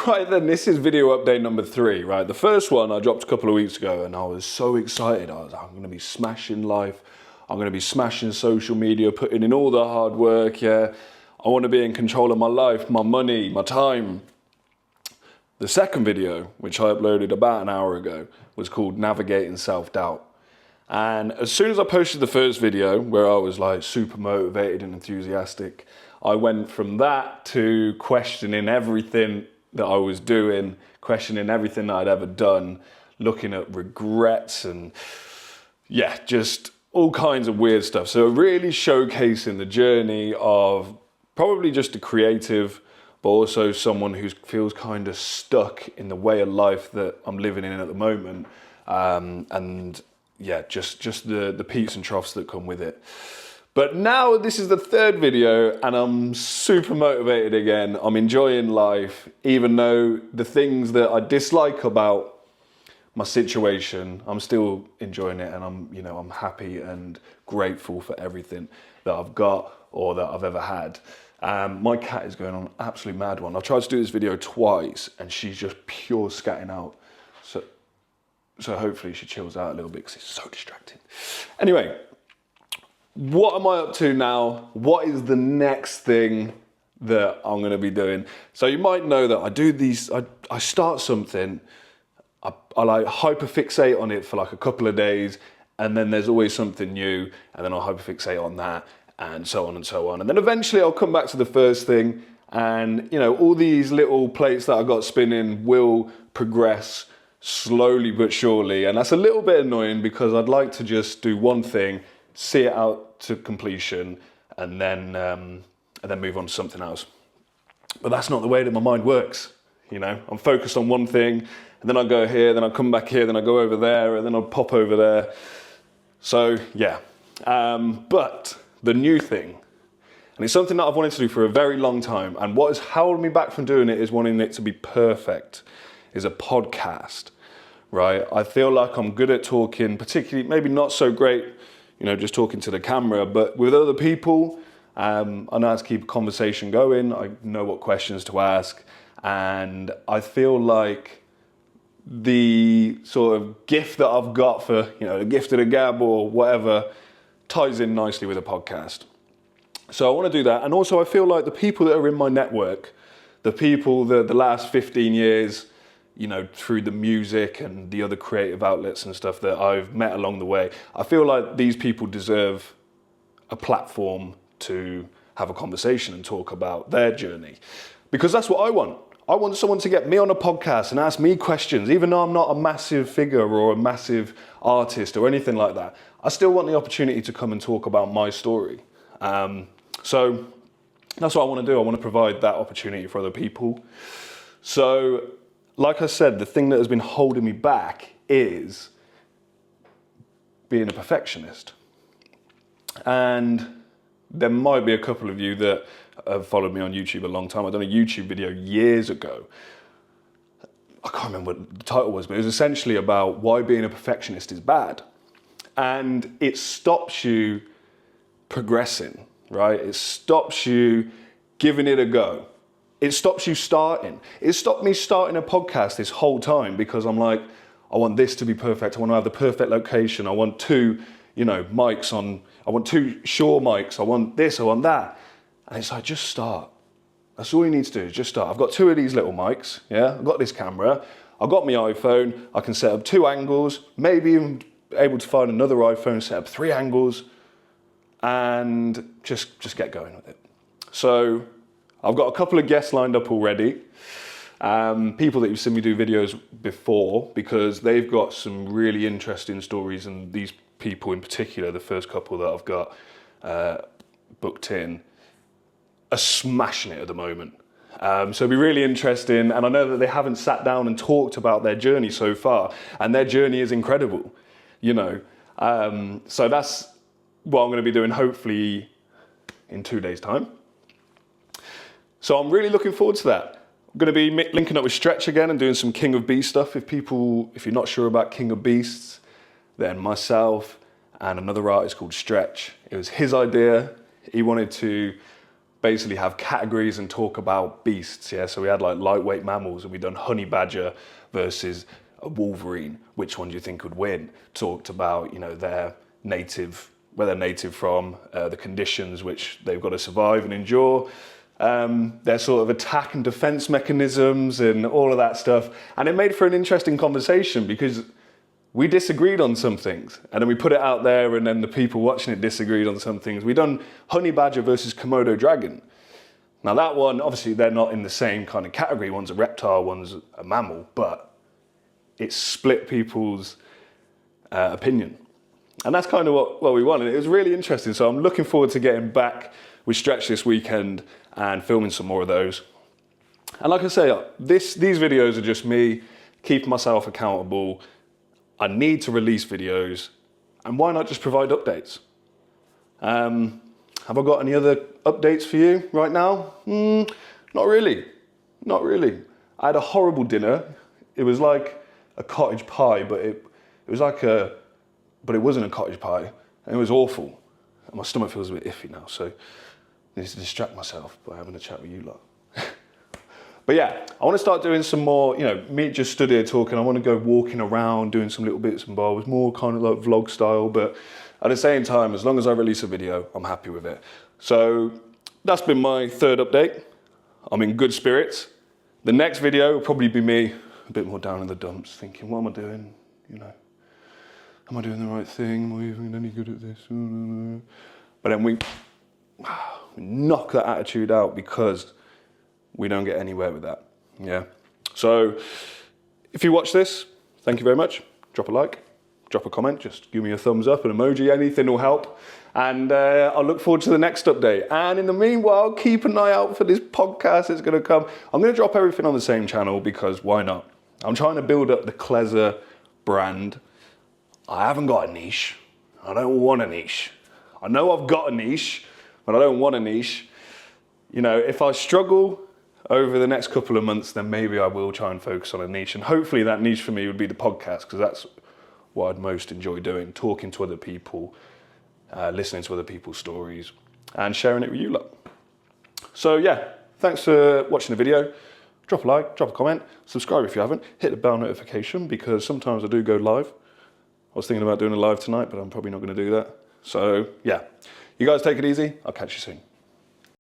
Right then, this is video update number 3, right? The first one I dropped a couple of weeks ago and I was so excited. I was like, I'm going to be smashing life. I'm going to be smashing social media, putting in all the hard work, yeah. I want to be in control of my life, my money, my time. The second video, which I uploaded about an hour ago, was called Navigating Self-Doubt. And as soon as I posted the first video, where I was like super motivated and enthusiastic, I went from that to questioning everything that I was doing, questioning everything that I'd ever done, looking at regrets and yeah, just all kinds of weird stuff. So really showcasing the journey of probably just a creative, but also someone who feels kind of stuck in the way of life that I'm living in at the moment. And yeah, just the peaks and troughs that come with it. But now this is the third video and I'm super motivated again. I'm enjoying life, even though the things that I dislike about my situation, I'm still enjoying it, and I'm happy and grateful for everything that I've got or that I've ever had. My cat is going on an absolute mad one. I've tried to do this video twice and she's just pure scatting out. So hopefully she chills out a little bit because it's so distracting. Anyway, what am I up to now? What is the next thing that I'm going to be doing? So you might know that I do these, I start something, I like hyperfixate on it for like a couple of days, and then there's always something new, and then I'll hyperfixate on that, and so on and so on. And then eventually I'll come back to the first thing, and all these little plates that I got spinning will progress slowly but surely. And that's a little bit annoying because I'd like to just do one thing, see it out to completion, and then move on to something else. But that's not the way that my mind works. I'm focused on one thing, and then I go here, then I come back here, then I go over there, and then I'll pop over there. So yeah, but the new thing, and it's something that I've wanted to do for a very long time, and what has held me back from doing it is wanting it to be perfect, is a podcast, right? I feel like I'm good at talking, particularly, maybe not so great, just talking to the camera, but with other people, I know how to keep a conversation going. I know what questions to ask. And I feel like the sort of gift that I've got for, the gift of the gab or whatever, ties in nicely with a podcast. So I want to do that. And also I feel like the people that are in my network, the people that the last 15 years, through the music and the other creative outlets and stuff that I've met along the way, I feel like these people deserve a platform to have a conversation and talk about their journey. Because that's what I want. I want someone to get me on a podcast and ask me questions, even though I'm not a massive figure or a massive artist or anything like that. I still want the opportunity to come and talk about my story. So that's what I want to do. I want to provide that opportunity for other people. So, like I said, the thing that has been holding me back is being a perfectionist. And there might be a couple of you that have followed me on YouTube a long time. I've done a YouTube video years ago. I can't remember what the title was, but it was essentially about why being a perfectionist is bad. And it stops you progressing, right? It stops you giving it a go. It stops you starting. It stopped me starting a podcast this whole time because I'm like, I want this to be perfect. I want to have the perfect location. I want two, mics on. I want two Shure mics. I want this, I want that. And it's like, just start. That's all you need to do is just start. I've got 2 of these little mics, yeah? I've got this camera. I've got my iPhone. I can set up 2 angles, maybe even able to find another iPhone, set up 3 angles, and just get going with it. So I've got a couple of guests lined up already. People that you've seen me do videos before, because they've got some really interesting stories, and these people in particular, the first couple that I've got booked in, are smashing it at the moment. So it'll be really interesting, and I know that they haven't sat down and talked about their journey so far, and their journey is incredible, So that's what I'm going to be doing hopefully in 2 days' time. So I'm really looking forward to that. I'm going to be linking up with Stretch again and doing some King of Beasts stuff. If you're not sure about King of Beasts, then myself and another artist called Stretch, it was his idea. He wanted to basically have categories and talk about beasts. Yeah, so we had like lightweight mammals, and we done honey badger versus a wolverine. Which one do you think would win? Talked about, you know, where they're native from, the conditions which they've got to survive and endure, their sort of attack and defense mechanisms and all of that stuff. And it made for an interesting conversation because we disagreed on some things, and then we put it out there, and then the people watching it disagreed on some things. We done honey badger versus Komodo dragon. Now that one, obviously they're not in the same kind of category. One's a reptile, one's a mammal, but it split people's opinion. And that's kind of what we wanted. It was really interesting. So I'm looking forward to getting back with Stretch this weekend and filming some more of those. And like I say, these videos are just me keeping myself accountable. I need to release videos, and why not just provide updates? Have I got any other updates for you right now? Not really. I had a horrible dinner. It was like a cottage pie, but it wasn't a cottage pie, and it was awful. And my stomach feels a bit iffy now, so I need to distract myself by having a chat with you lot. But yeah, I want to start doing some more, you know, me just stood here talking. I want to go walking around, doing some little bits and bobs, more kind of like vlog style. But at the same time, as long as I release a video, I'm happy with it. So that's been my third update. I'm in good spirits. The next video will probably be me a bit more down in the dumps, thinking, what am I doing? You know, am I doing the right thing? Am I even any good at this? But then we knock that attitude out because we don't get anywhere with that, yeah? So if you watch this, thank you very much. Drop a like, drop a comment, just give me a thumbs up, an emoji, anything will help. And I'll look forward to the next update. And in the meanwhile, keep an eye out for this podcast that's gonna come. I'm gonna drop everything on the same channel because why not? I'm trying to build up the Kleza brand. I haven't got a niche. I don't want a niche. I know I've got a niche, but I don't want a niche. You know, if I struggle over the next couple of months, then maybe I will try and focus on a niche. And hopefully that niche for me would be the podcast, because that's what I'd most enjoy doing, talking to other people, listening to other people's stories, and sharing it with you lot. So yeah, thanks for watching the video. Drop a like, drop a comment, subscribe if you haven't, hit the bell notification, because sometimes I do go live. I was thinking about doing a live tonight, but I'm probably not going to do that. So yeah, you guys take it easy. I'll catch you soon.